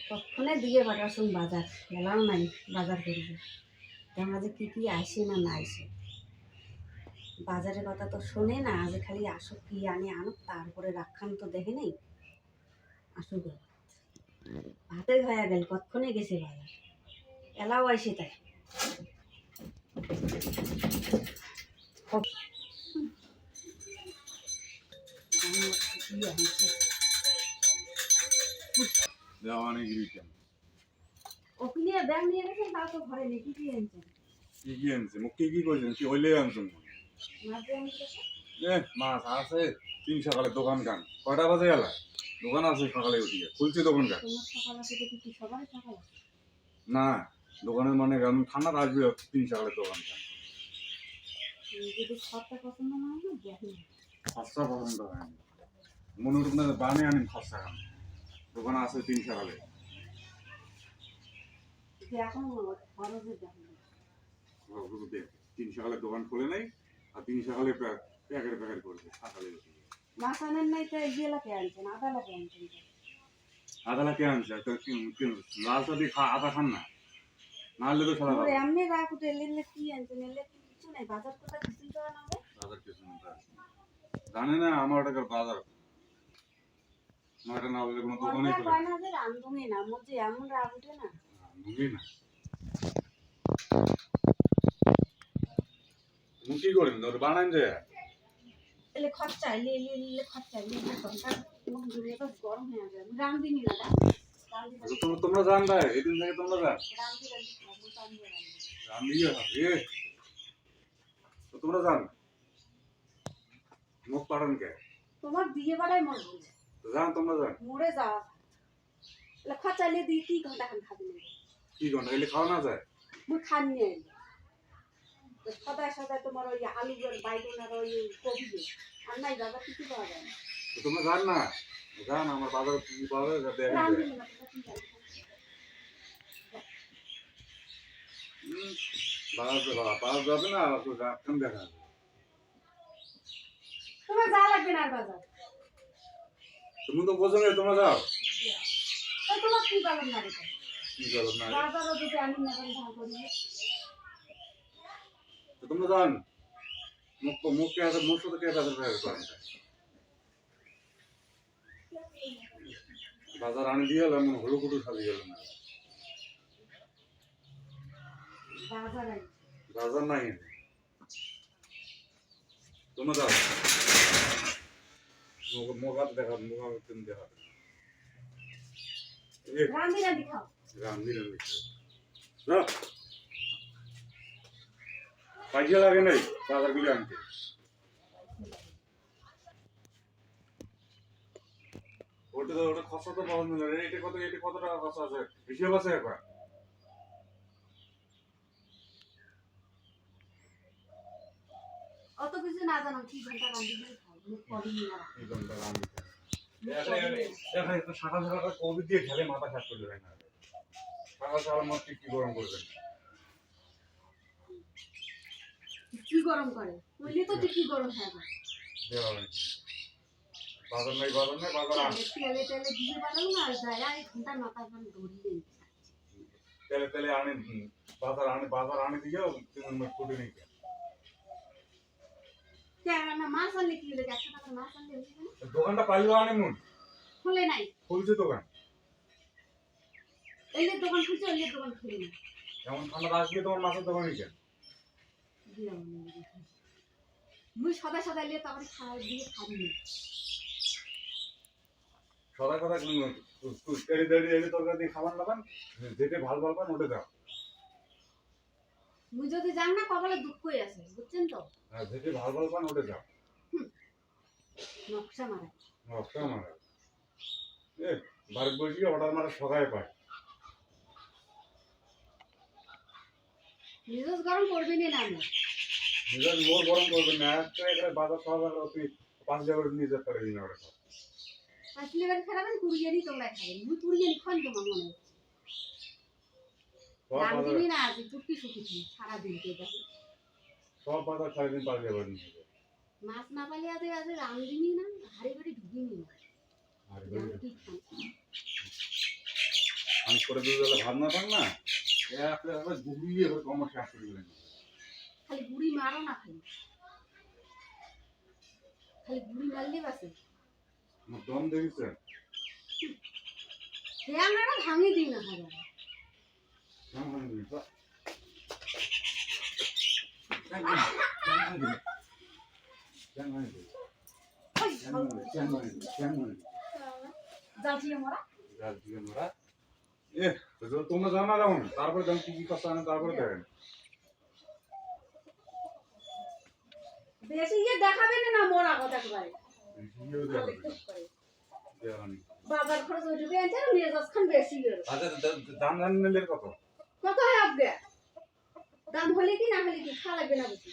তখনে দিয়ে পাঠাচ্ছুন বাজার গেলাম নাই বাজার করবে তোমরা যে কী আসে না না আসে বাজারের কথা তো শোনে না আজ খালি আসো কি আনুক তারপরে রাখান তো দেখে নেই আসুক ভাতে হয়ে গেল কতক্ষণে গেছে বাজার এলাও আসে তাই ওপিনিয়া ব্যাগ নিয়ে গেছেন তা তো ঘরে নেই কি আনছেন কি আনছে মুখ কি কইছেন কি হইলে আনছেন মাছ আছে 3 সকালে দোকান কান কয়টা বাজে গেলা দোকান আছে সকালে উঠিয়ে খুলছে দোকান কান না দোকানের মানে আমি ঠান্ডা আসবে 3 সকালে দোকান কান যদি খরচা পছন্দ না হয় দেখেন খরচা পছন্দ হয় মনে করুন বানে আনি খরচা খান দোকান আছে 3 সকালে এখন খরচে দেখেন 3 সকালে দোকান খুলে নাই আর 3 সকালে প্যাকেট করবে সকালে উঠিয়ে মাছ আনেন নাই তো এলাকে আনছেন আধা লাখে আনছেন আধা লাখে আনছে তো লাল চাঁদি আধা খান না নাহলে তো সারা এমনি রাখ উঠে এলে কি আনছেন এলে কিছু নাই বাজার কথা কিছুই করা না বাজার কিছু জানে না আমার টাকার বাজার মাটা না বলে কোনো দোকানে করে কয় না যে রান্ধুমি না মধ্যে এমন রাগ উঠে না রান্ধুমি না মুখি করেন তোর বানান যায় এলে খরচা এলে খরচা এলে ঘন্টা মুখ জুড়ে তো গরম হয়ে যাবে রান্ধিনি না তোমরা জান ভাই এদিন থেকে তোমরা জান রান্ধিয়ে হবে তো তোমরা জান মুখ পাড়ান কে তোমার দিয়ে বাড়াই মন বলছে জান তোমরা জান মরে যাওয়া এলে খরচা এলে দিয়ে কি ঘন্টা খান খাবি না কি ঘন্টা এলে খাওয়া না যায় মুই খান নিয়ে সদায় সদায় তোমার ওই আলু বাইগন আর ওই কবি আর নাই বাজার কিছু পাওয়া যায় না তোমরা জান না জান আমার বাজার কি পাওয়া যায় দেখেন বাজার যাবে না রাখতাম দেখা তোমার যা লাগবে না আর বাজার তুমি তো বোঝো না তোমরা যাও তোমার কি পালন না রে কি করো না বাজারও যদি আমি না করি তোমরা জান মুখকে আছে মুখ সাথে কে বাজার করেন বাজার আনি দিয়ে এলাম হলু কুটু খালি গেল না বাজার নাই তোমরা যাও মোগাত দেখা মোগাত তুমি দেখা রান্দি রান্দি খাও রান্দি খাও পয়সা লাগে নাই বাজার গুলো আনতে ওটা খরচা তো পাওয়া যাবে এটা কত টাকা খরচা আছে হিসেব আছে একবার অত কিছু না জানো কি ঘন্টা রান্দি খাও কদিন না কি ঘন্টা রান্দি দেখা সকাল সকাল কোভিড দিয়ে খেলে মাথা খারাপ করে দেয় না সকাল সকাল মত কি গরম করবেন কি গরম করে কইলে তো ঠিকই গরম হয় না বাজার নাই বাজার তেলে তেলে দিয়ে বানাও না যায় আর ঘন্টা মাথা পান ধরিয়ে তেলে আনে বাজার আনে দিও তুমি ফুটে নেই কেন মাছ আনলে কি হলো 100 টাকার মাছ আনলে দোকানটা পাইলো আনে মুন খুলে নাই খুলছে দোকান এলে দোকান খুলছে এলে দোকান খুলে না এমন ঠান্ডা আসবে তোমার মাছের দোকানে কেন মুই সদা সদা এলে তারপরে খাওয়া দিয়ে খাবি না সদা কথা তেড়ে তেড়ে এলে তরকারি দিয়ে খাবার নাবান যেতে ভালো পান ওটা দাও মুই যদি জান না কপালে দুঃখই আছে বুঝছেন তো হ্যাঁ যেতে ভালো পান ওটা দাও নকশা মারা বাড়ির বসে অর্ডার মারা সবাই পায় নিজের গরম করবি না আমি নিজের মোর গরম করবেন না একটা বাজার সবাই তুই 5 টাকা করে নিয়ে যেতে পারবি না ওটা আসলে এবার খারাপেন কুড়িয়ানি তোমরা খাবেন মুই কুড়িয়ানি খান তোমার মনে রান্ধিনি না আজ চুপটি শুকিছি সারাদিন কে দেখো সব বাজার সারাদিন পাওয়া যাবে মাছ না পাইলে আজ রান্ধিনি না হাড়ি বাড়ি ঢুকিনি আমি করে দিয়ে গেলে ভাত না পাক না একবার ঘুরিয়ে এবার কম শেষ করে দিলেন খালি বুড়ি মারো না, খালি খালি বুড়ি মারলেই বাসে। আমার দম দেখেছে আমরা ভাঙি দিই না খাবার। কেমন তোমরা জানো না যেমন তারপরে যেমন কি কি কথা আনে তারপরে দেখেন বেশি ইয়ে দেখাবে না মোরা কথা একবারে। বাজার খরচ ওইটুকু আনছে না, নিয়ে যাচ্ছেন বেশি করে। দাম জানেন কত কত হয় আপনি? দাম হলে কি না হলে কি খাওয়া লাগবে না বুঝি?